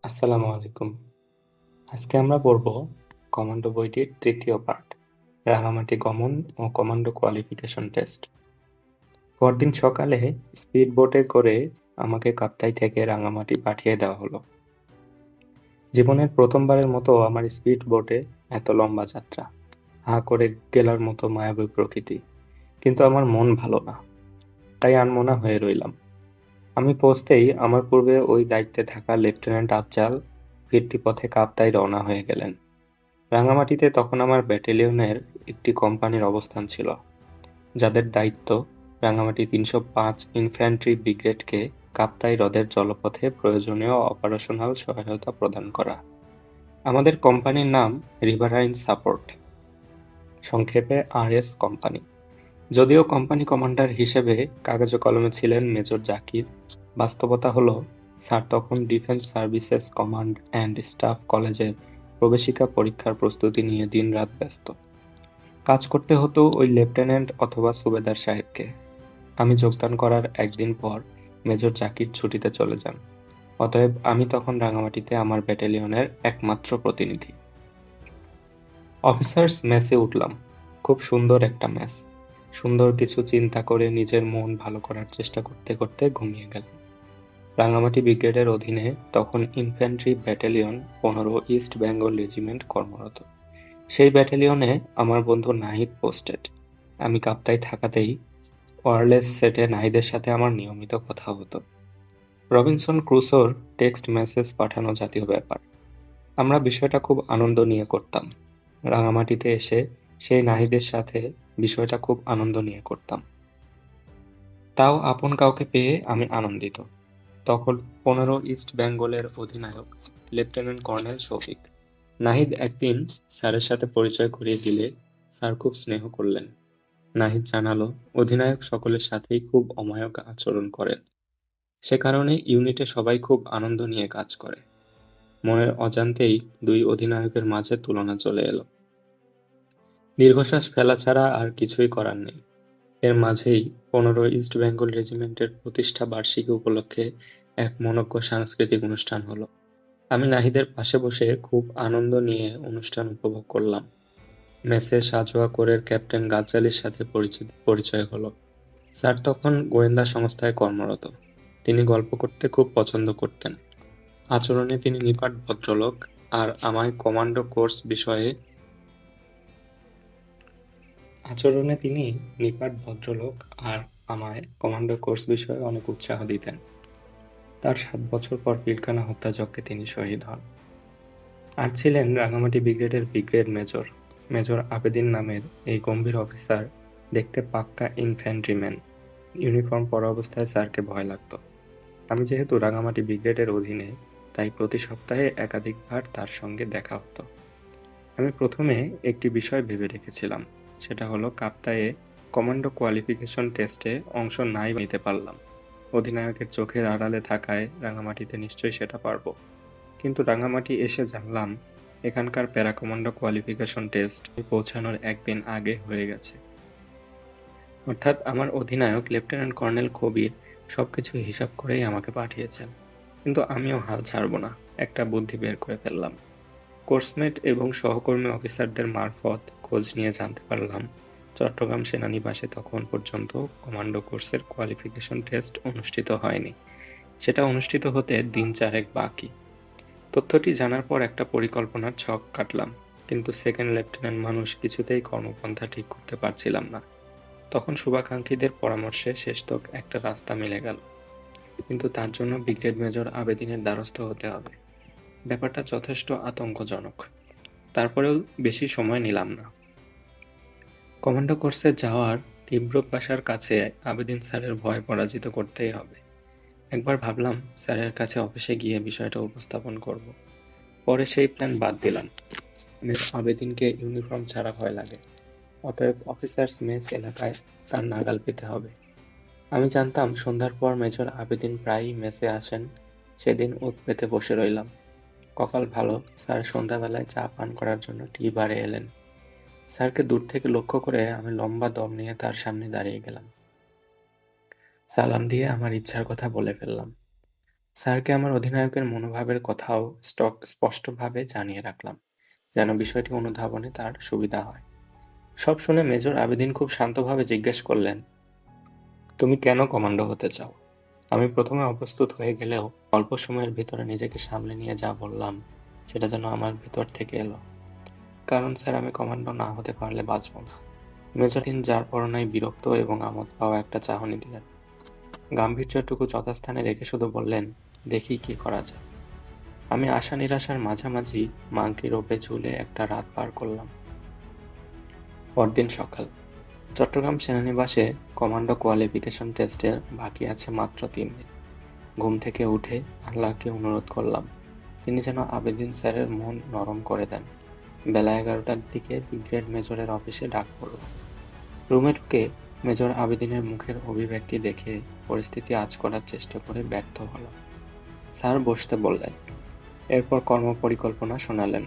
আসসালামু আলাইকুম। আজকে আমরা পড়ব কমান্ডো বইটির তৃতীয় পার্ট, রাঙামাটি গমন ও কমান্ডো কোয়ালিফিকেশন টেস্ট। পরদিন সকালে স্পিড বোটে করে আমাকে কাপ্তাই থেকে রাঙামাটি পাঠিয়ে দেওয়া হলো। জীবনের প্রথমবারের মতো আমার স্পিড বোটে এত লম্বা যাত্রা, হা করে গেলার মতো মায়াবী প্রকৃতি। কিন্তু আমার মন ভালো না, তাই আনমনা হয়ে রইলাম। আমি পৌঁছতেই আমার পূর্বে ওই দায়িত্বে থাকা লেফটেন্যান্ট আফজাল ফিরতি পথে কাপ্তাই রওনা হয়ে গেলেন। রাঙামাটিতে তখন আমার ব্যাটালিয়নের একটি কোম্পানির অবস্থান ছিল, যাদের দায়িত্ব রাঙামাটি ৩০৫ ইনফ্যান্ট্রি ব্রিগেডকে কাপ্তাই হ্রদের জলপথে প্রয়োজনীয় অপারেশনাল সহায়তা প্রদান করা। আমাদের কোম্পানির নাম রিভারাইন সাপোর্ট, সংক্ষেপে RS কোম্পানি। যদিও কোম্পানি কমান্ডার হিসেবে কাগজে কলমে ছিলেন মেজর জাকির, বাস্তবতা হলো স্যার তখন defence services command and staff কলেজের প্রবেশিকা পরীক্ষার প্রস্তুতি নিয়ে দিনরাত ব্যস্ত। কাজ করতে হতো ওই লেফটেন্যান্ট অথবা সুবেদার সাহেবকে। আমি যোগদান করার একদিন পর মেজর জাকির ছুটিতে চলে যান। অতএব আমি তখন রাঙামাটিতে আমার ব্যাটালিয়নের একমাত্র প্রতিনিধি। অফিসার্স মেসে উঠলাম। খুব সুন্দর একটা মেস। সুন্দর কিছু চিন্তা করে নিজের মন ভালো করার চেষ্টা করতে করতে ঘুমিয়ে গেলাম। রাঙামাটি ব্রিগেডের অধীনে তখন infantry battalion ১৫ east Bengal regiment কর্মরত। সেই ব্যাটালিয়নে আমার বন্ধু নাহিদ পোস্টেড। আমি কাপ্তাই থাকাতেই ওয়্যারলেস সেটে নাহিদের সাথে আমার নিয়মিত কথা হতো। রবিনসন ক্রুসোর টেক্সট মেসেজ পাঠানো জাতীয় ব্যাপার। আমরা বিষয়টা খুব আনন্দ নিয়ে করতাম। রাঙামাটিতে এসে সেই নাহিদের সাথে বিষয়টা খুব আনন্দ নিয়ে করতাম। তাও আপন কাউকে পেয়ে আমি আনন্দিত। তখন ১৫ ইস্ট বেঙ্গলের অধিনায়ক লেফটেন্যান্ট কর্নেল শফিক। নাহিদ একদিন স্যারের সাথে পরিচয় করিয়ে দিলে স্যার খুব স্নেহ করলেন। নাহিদ জানালো, অধিনায়ক সকলের সাথেই খুব অমায়িক আচরণ করেন। সে কারণে ইউনিটে সবাই খুব আনন্দ নিয়ে কাজ করে। মনের অজান্তেই দুই অধিনায়কের মাঝে তুলনা চলে এলো। দীর্ঘশ্বাস ফেলা ছাড়া আর কিছুই করার নেই। এর মাঝেই ১৫ ইস্ট বেঙ্গল রেজিমেন্টের প্রতিষ্ঠা বার্ষিকী উপলক্ষে এক মনোজ্ঞ সাংস্কৃতিক অনুষ্ঠান হলো। আমি নাহিদের পাশে বসে খুব আনন্দ নিয়ে অনুষ্ঠান উপভোগ করলাম। মেসে সাজোয়া কোরের ক্যাপ্টেন গাজ্জালীর সাথে পরিচয় হলো। স্যার তখন গোয়েন্দা সংস্থায় কর্মরত। তিনি গল্প করতে খুব পছন্দ করতেন। আচরণে তিনি নিপাট ভদ্রলোক, আর আমায় কমান্ডো কোর্স বিষয়ে অনেক উৎসাহ দিতেন। তার ৭ বছর পর পিলখানা হত্যাযজ্ঞে তিনি শহীদ হন। আর ছিলেন রাঙামাটি ব্রিগেডের ব্রিগেড মেজর, মেজর আবেদিন নামের এই গম্ভীর অফিসার, দেখতে পাক্কা ইনফ্যান্ট্রিম্যান। ইউনিফর্ম পরা অবস্থায় স্যারকে ভয় লাগত। আমি যেহেতু রাঙামাটি ব্রিগেডের অধীনে, তাই প্রতি সপ্তাহে একাধিকবার তার সঙ্গে দেখা হতো। আমি প্রথমে একটি বিষয় ভেবে রেখেছিলাম, সেটা হলো কাপ্তাইয়ে কমান্ডো কোয়ালিফিকেশন টেস্টে অংশ নাই নিতে পারলাম। অধিনায়কের চোখের আড়ালে থাকায় রাঙামাটিতে নিশ্চয়ই সেটা পারবো। কিন্তু রাঙামাটি এসে জানলাম এখানকার প্যারা কমান্ডো কোয়ালিফিকেশন টেস্ট পৌঁছানোর একদিন আগে হয়ে গেছে। অর্থাৎ আমার অধিনায়ক লেফটেন্যান্ট কর্নেল কবির সবকিছু হিসাব করেই আমাকে পাঠিয়েছেন। কিন্তু আমিও হাল ছাড়বো না, একটা বুদ্ধি বের করে ফেললাম। কোর্সমেট এবং সহকর্মী অফিসারদের মারফত খোঁজ নিয়ে জানতে পারলাম চট্টগ্রাম সেনানিবাসে তখন পর্যন্ত কমান্ডো কোর্সের কোয়ালিফিকেশন টেস্ট অনুষ্ঠিত হয়নি। সেটা অনুষ্ঠিত হতে দিন ৪ বাকি। তথ্যটি জানার পর একটা পরিকল্পনার ছক কাটলাম, কিন্তু সেকেন্ড লেফটেন্যান্ট মানুষ কিছুতেই কর্মপন্থা ঠিক করতে পারছিলাম না। তখন শুভাকাঙ্ক্ষীদের পরামর্শে শেষতক একটা রাস্তা মিলে গেল, কিন্তু তার জন্য ব্রিগেড মেজর আবেদিনের দ্বারস্থ হতে হবে। ব্যাপারটা যথেষ্ট আতঙ্কজনক। তারপরেও বেশি সময় নিলাম না। কমান্ডো কোর্সে যাওয়ার তীব্র পাশার কাছে আবেদিন স্যারের ভয় পরাজিত করতেই হবে। একবার ভাবলাম স্যারের কাছে অফিসে গিয়ে বিষয়টা উপস্থাপন করব। পরে সেই প্ল্যান বাদ দিলাম। আবেদিনকে ইউনিফর্ম ছাড়া ভয় লাগে। অতএব অফিসার্স মেস এলাকায় তার নাগাল পেতে হবে। আমি জানতাম সন্ধ্যার পর মেজর আবেদিন প্রায়ই মেসে আসেন। সেদিন ওঁত পেতে বসে রইলাম। কপাল ভালো, স্যার সন্ধ্যাবেলায় চা পান করার জন্য টি বারে এলেন। স্যারকে দূর থেকে লক্ষ্য করে আমি লম্বা দম নিয়ে তার সামনে দাঁড়িয়ে গেলাম। সালাম দিয়ে আমার ইচ্ছার কথা বলে ফেললাম। স্যারকে আমার অধিনায়কের মনোভাবের কথাও স্পষ্টভাবে জানিয়ে রাখলাম, যেন বিষয়টি অনুধাবনে তার সুবিধা হয়। সব শুনে মেজর আবেদিন খুব শান্তভাবে জিজ্ঞেস করলেন, তুমি কেন কমান্ডো হতে চাও? আমি প্রথমে অপ্রস্তুত হয়ে গেলেও অল্প সময়ের ভিতরে নিজেকে সামলে নিয়ে যা বললাম সেটা যেন আমার ভিতর থেকে এলো। কারণ স্যার, আমি কমান্ডো না হতে পারলে বাঁচব না। মেজর দিন যার পরনাই বিরক্ত এবং আমোদ পাওয়া একটা চাহনি দিলেন। গাম্ভীর্যটুকু যথাস্থানে রেখে শুধু বললেন, দেখি কি করা যায়। আমি আশা নিরাশার মাঝামাঝি মাংকি রোপে ঝুলে একটা রাত পার করলাম। পরদিন সকাল। চট্টগ্রাম সেনানিবাসে কমান্ডো কোয়ালিফিকেশন টেস্টের বাকি আছে মাত্র 3 দিন। ঘুম থেকে উঠে আল্লাহকে অনুরোধ করলাম তিনি যেন আবেদিন স্যারের মন নরম করে দেন। বেলা 11টার দিকে ব্রিগেড মেজরের অফিসে ডাক পড়ল। রুমে ঢুকে মেজর আবেদিনের মুখের অভিব্যক্তি দেখে পরিস্থিতি আঁচ করার চেষ্টা করে ব্যর্থ হলাম। স্যার বসতে বললেন। এরপর কর্মপরিকল্পনা শোনালেন।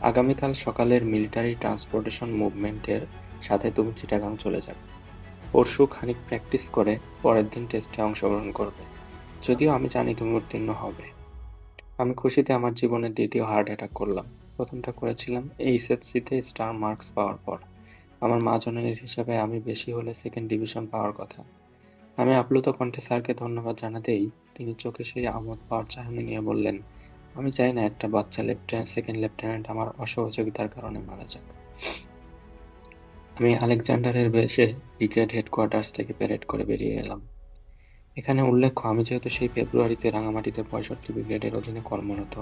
আগামীকাল সকালের মিলিটারি ট্রান্সপোর্টেশন মুভমেন্টের সাথে তুমি চিটাগাং চলে যাবে। পরশু খানিক প্র্যাকটিস করে পরের দিন টেস্টে অংশগ্রহণ করবে। যদিও আমি জানি তুমি উত্তীর্ণ হবে। আমি খুশিতে আমার জীবনের দ্বিতীয় হার্ট অ্যাটাক করলাম। প্রথমটা করেছিলাম এইচএসসিতে স্টার মার্কস পাওয়ার পর। আমার মা জননীর হিসাবে আমি বেশি হলে সেকেন্ড ডিভিশন পাওয়ার কথা। আমি আপ্লুত কণ্ঠে স্যারকে ধন্যবাদ জানাতেই তিনি চোখে সেই আমোদ পাওয়ার চাহনি নিয়ে বললেন, আমি চাই না একটা বাচ্চা সেকেন্ড লেফটেন্যান্ট আমার অসহযোগিতার কারণে মারা যাক। আমি আলেকজান্ডারের বেশে ব্রিগেড হেডকোয়ার্টার্স থেকে প্যারেড করে বেরিয়ে এলাম। এখানে উল্লেখ্য, আমি যেহেতু সেই ফেব্রুয়ারিতে রাঙামাটিতে 65 ব্রিগেডের অধীনে কর্মরত,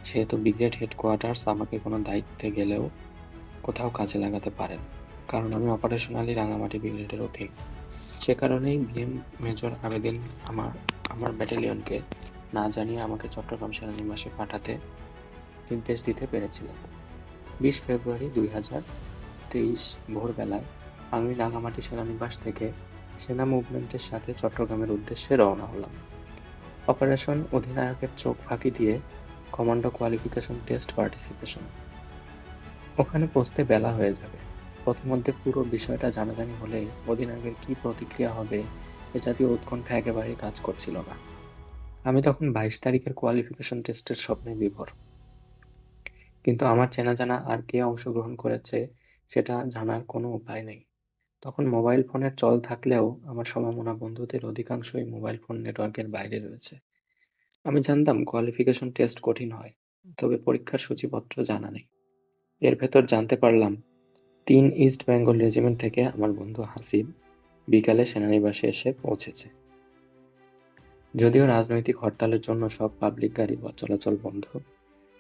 সেহেতু ব্রিগেড হেডকোয়ার্টার্স আমাকে কোনো দায়িত্বে গেলেও কোথাও কাজে লাগাতে পারেন, কারণ আমি অপারেশনালি রাঙামাটি ব্রিগেডের অধীন। সে কারণেই বিএম মেজর আবেদিন আমার ব্যাটালিয়নকে না জানিয়ে আমাকে চট্টগ্রাম সেনানিবাসে পাঠাতে নির্দেশ দিতে পেরেছিলেন। 20 ফেব্রুয়ারি 2023 ভোরবেলায় আমি রাঙামাটি সেনানিবাস থেকে সেনা মুভমেন্টের সাথে চট্টগ্রামের উদ্দেশ্যে রওনা হলাম। অপারেশন অধিনায়কের চোখ ফাঁকি দিয়ে কমান্ডো কোয়ালিফিকেশন টেস্ট পার্টিসিপেশন। ওখানে পৌঁছতে বেলা হয়ে যাবে। পথিমধ্যে পুরো বিষয়টা জানাজানি হলে অধিনায়কের কি প্রতিক্রিয়া হবে এ জাতীয় উৎকণ্ঠা একেবারেই কাজ করছিল না। আমি তখন 22 তারিখের কোয়ালিফিকেশন টেস্টের স্বপ্নে বিভোর। কিন্তু আমার চেনা জানা আর কে অংশগ্রহণ করেছে সেটা জানার কোনো উপায় নেই। তখন মোবাইল ফোনের চল থাকলেও আমার সমমনা বন্ধুদের অধিকাংশই মোবাইল ফোন নেটওয়ার্কের বাইরে রয়েছে। আমি জানতাম কোয়ালিফিকেশন টেস্ট কঠিন হয়, তবে পরীক্ষার সূচিপত্র জানা নেই। এর ভেতর জানতে পারলাম 3 ইস্ট বেঙ্গল রেজিমেন্ট থেকে আমার বন্ধু হাসিব বিকালে সেনানিবাসে এসে পৌঁছেছে। যদিও রাজনৈতিক হরতালের জন্য সব পাবলিক গাড়ি চলাচল বন্ধ,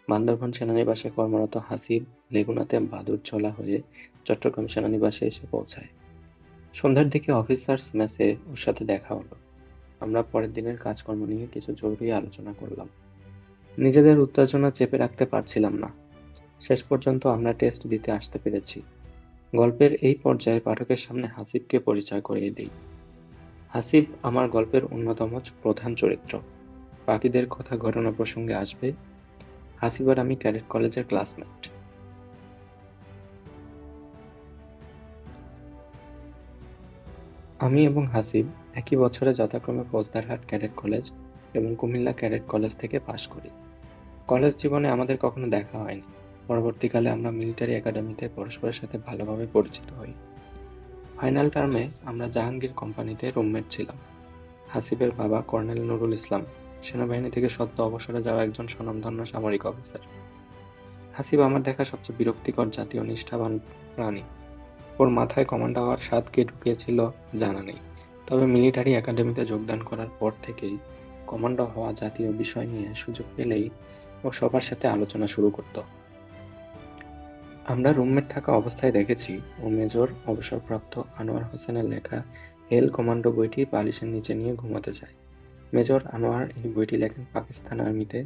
বান্দরবান সেনানিবাসে কর্মরত হাসিব লেগুনাতে বাদুড়ঝোলা হয়ে চট্টগ্রাম সেনানিবাসে এসে পৌঁছায়। সন্ধ্যার দিকে অফিসার্স মেসে ওর সাথে দেখা হলো। আমরা পরের দিনের কাজকর্ম নিয়ে কিছু জরুরি আলোচনা করলাম। নিজেদের উত্তেজনা চেপে রাখতে পারছিলাম না। শেষ পর্যন্ত আমরা টেস্ট দিতে আসতে পেরেছি। গল্পের এই পর্যায়ে পাঠকের সামনে হাসিবকে পরিচয় করিয়ে দিই। হাসিব আমার গল্পের অন্যতম প্রধান চরিত্র। বাকিদের কথা ঘটনা প্রসঙ্গে আসবে। হাসিব আর আমি ক্যাডেট কলেজের ক্লাসমেট। আমি এবং হাসিব একই বছরে যথাক্রমে ফৌজদারহাট ক্যাডেট কলেজ এবং কুমিল্লা ক্যাডেট কলেজ থেকে পাশ করি। কলেজ জীবনে আমাদের কখনো দেখা হয়নি। পরবর্তীকালে আমরা মিলিটারি একাডেমিতে পরস্পরের সাথে ভালোভাবে পরিচিত হই। ফাইনাল টার্মে আমরা জাহাঙ্গীর কোম্পানিতে রুমমেট ছিলাম। হাসিবের বাবা কর্নেল নুরুল ইসলাম সেনাবাহিনী থেকে সদ্য অবসরে যাওয়া একজন স্বনামধন্য সামরিক অফিসার। হাসিব আমার দেখা সবচেয়ে বিরক্তিকর জাতীয় নিষ্ঠাবান প্রাণী। ওর মাথায় কমান্ডার হওয়ার স্বাদ কে ঢুকিয়েছিল জানা নেই, তবে মিলিটারি একাডেমিতে যোগদান করার পর থেকেই কমান্ডো হওয়া জাতীয় বিষয় নিয়ে সুযোগ পেলেই ও সবার সাথে আলোচনা শুরু করত। আমরা রুমমেট থাকা অবস্থায় দেখেছি ও মেজর অবসরপ্রাপ্ত আনোয়ার হোসেনের লেখা হেল কমান্ডো বইটি বালিশের নিচে নিয়ে ঘুমাতে যায়। মেজর আনোয়ার এই বইটি লেখেন পাকিস্তান আর্মিতে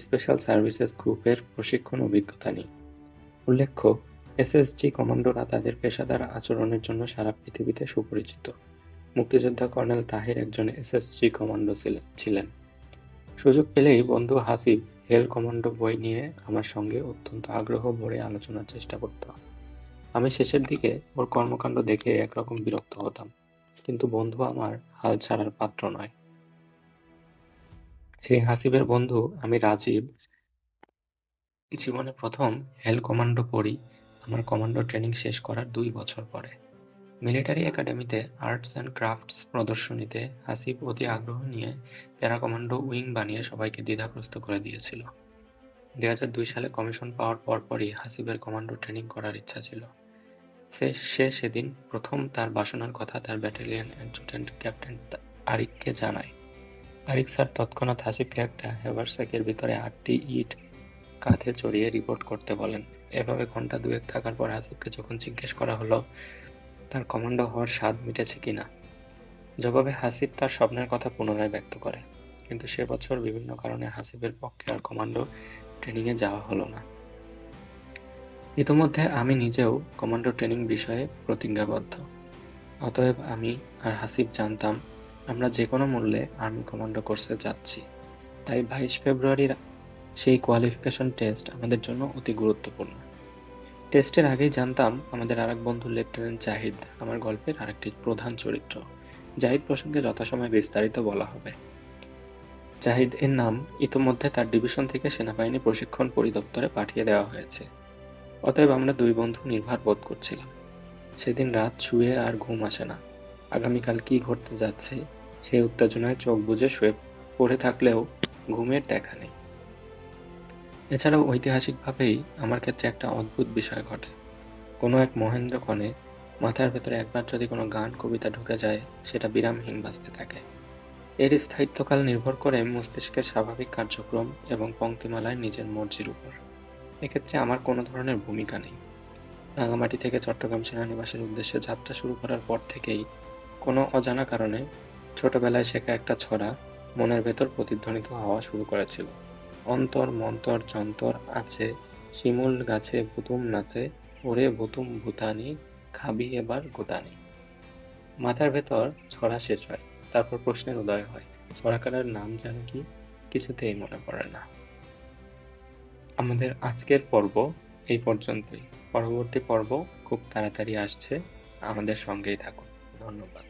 স্পেশাল সার্ভিসেস গ্রুপের প্রশিক্ষণ অভিজ্ঞতা নিয়ে। উল্লেখ্য, এসএসজি কমান্ডোরা তাদের পেশাদার আচরণের জন্য সারা পৃথিবীতে সুপরিচিত। মুক্তিযোদ্ধা কর্নেল তাহির একজন এসএসজি কমান্ডো ছিলেন। সুযোগ পেলেই বন্ধু হাসিব হেল কমান্ডো বই নিয়ে আমার সঙ্গে অত্যন্ত আগ্রহ ভরে আলোচনার চেষ্টা করত। আমি শেষের দিকে ওর কর্মকাণ্ড দেখে একরকম বিরক্ত হতাম, কিন্তু বন্ধু আমার হাল ছাড়ার পাত্র নয়। সেই হাসিবের বন্ধু আমি রাজীব জীবনে প্রথম হেল কমান্ডো পড়ি আমার কমান্ডো ট্রেনিং শেষ করার 2 বছর পরে। মিলিটারি একাডেমিতে আর্টস অ্যান্ড ক্রাফটস প্রদর্শনীতে হাসিব অতি আগ্রহ নিয়ে প্যারা কমান্ডো উইং বানিয়ে সবাইকে দ্বিধাগ্রস্ত করে দিয়েছিল। 2002 সালে কমিশন পাওয়ার পরপরই হাসিবের কমান্ডো ট্রেনিং করার ইচ্ছা ছিল। সে সেদিন প্রথম তার বাসনার কথা তার ব্যাটালিয়ন অ্যাডজুট্যান্ট ক্যাপ্টেন আরিককে জানায়। আরিক স্যার তৎক্ষণাৎ হাসিবকে একটা হ্যাভারস্যাকের ভিতরে 8টি ইট কাঁধে চড়িয়ে রিপোর্ট করতে বলেন। এভাবে ঘন্টা দুয়েক থাকার পর হাসিবকে যখন জিজ্ঞেস করা হলো তার কমান্ডো হওয়ার স্বাদ মিটেছে কিনা, জবাবে হাসিব তার স্বপ্নের কথা পুনরায় ব্যক্ত করে। কিন্তু সে বছর বিভিন্ন কারণে হাসিবের পক্ষে আর কমান্ডো ট্রেনিংয়ে যাওয়া হলো না। ইতোমধ্যে আমি নিজেও কমান্ডো ট্রেনিং বিষয়ে প্রতিজ্ঞাবদ্ধ। অতএব আমি আর হাসিব জানতাম আমরা যে কোনো মূল্যে আর্মি কমান্ডো কোর্সে যাচ্ছি। তাই 22 ফেব্রুয়ারির সেই কোয়ালিফিকেশন টেস্ট আমাদের জন্য অতি গুরুত্বপূর্ণ। টেস্টের আগেই জানতাম আমাদের আরেক বন্ধু লেফটেন্যান্ট জাহিদ আমার গল্পের আরেকটি প্রধান চরিত্র। জাহিদ প্রসঙ্গে যথাসময়ে বিস্তারিত বলা হবে। জাহিদ এর নাম ইতোমধ্যে তার ডিভিশন থেকে সেনাবাহিনী প্রশিক্ষণ পরিদপ্তরে পাঠিয়ে দেওয়া হয়েছে। অতএব আমরা দুই বন্ধু নির্ভার বোধ করছিলাম। সেদিন রাত শুয়ে আর ঘুম আসে না। আগামীকাল কি ঘটতে যাচ্ছে সেই উত্তেজনায় চোখ বুজে শুয়ে পড়ে থাকলেও ঘুমের দেখা নেই। এছাড়াও ঐতিহাসিকভাবেই আমার ক্ষেত্রে একটা অদ্ভুত বিষয় ঘটে। কোনো এক মহেন্দ্রক্ষণে মাথার ভেতরে একবার যদি কোনো গান কবিতা ঢুকে যায় সেটা বিরামহীন বাজতে থাকে। এর স্থায়িত্বকাল নির্ভর করে মস্তিষ্কের স্বাভাবিক কার্যক্রম এবং পংক্তিমালায় নিজের মর্জির উপর। এক্ষেত্রে আমার কোনো ধরনের ভূমিকা নেই। রাঙামাটি থেকে চট্টগ্রাম সেনানিবাসের উদ্দেশ্যে যাত্রা শুরু করার পর থেকেই কোনো অজানা কারণে ছোটবেলায় শেখা একটা ছড়া মনের ভেতর প্রতিধ্বনিত হওয়া শুরু করেছিল। অন্তর মন্তর যন্তর আছে, শিমুল গাছে ভুতুম নাচে, ওরে ভুতুম ভুতানি, খাবি এবার গুতানি। মাথার ভেতর ছড়া শেষ হয়, তারপর প্রশ্নের উদয় হয়, ছড়াকারের নাম জানি কি? কিছুতেই মনে পড়ে না। আমাদের আজকের পর্ব এই পর্যন্তই। পরবর্তী পর্ব খুব তাড়াতাড়ি আসছে, আমাদের সঙ্গেই থাকুন। ধন্যবাদ।